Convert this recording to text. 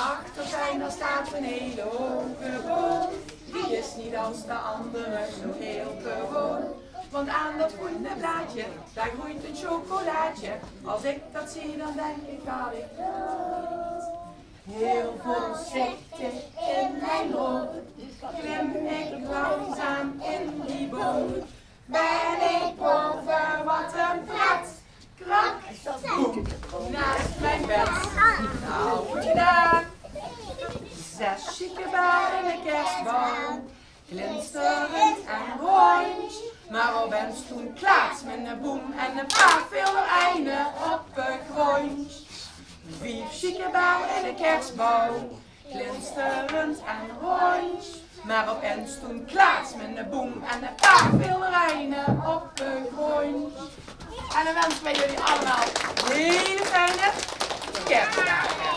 Daarachter zijn, daar staat een hele hoge boom. Die is niet als de andere zo heel gewoon. Want aan dat groene blaadje, daar groeit een chocolaatje. Als ik dat zie, dan denk ik dat ik heel voorzichtig in mijn loop klim ik langzaam in die boom. Ben ik boven, wat een pret. Krak, boem, naast mijn bed. Nou, goed gedaan. 6 chique bellen in de kerstboom. Glinsterend en rond. Maar op een toen klaats met een boem en een paar veelereinen op een grond. 4 chique bellen in de kerstboom. Glinsterend en rond. Maar op een toen klaats met een boem en een paar veelereinen op een grond. En dan wens ik bij jullie allemaal hele fijne kerstdagen.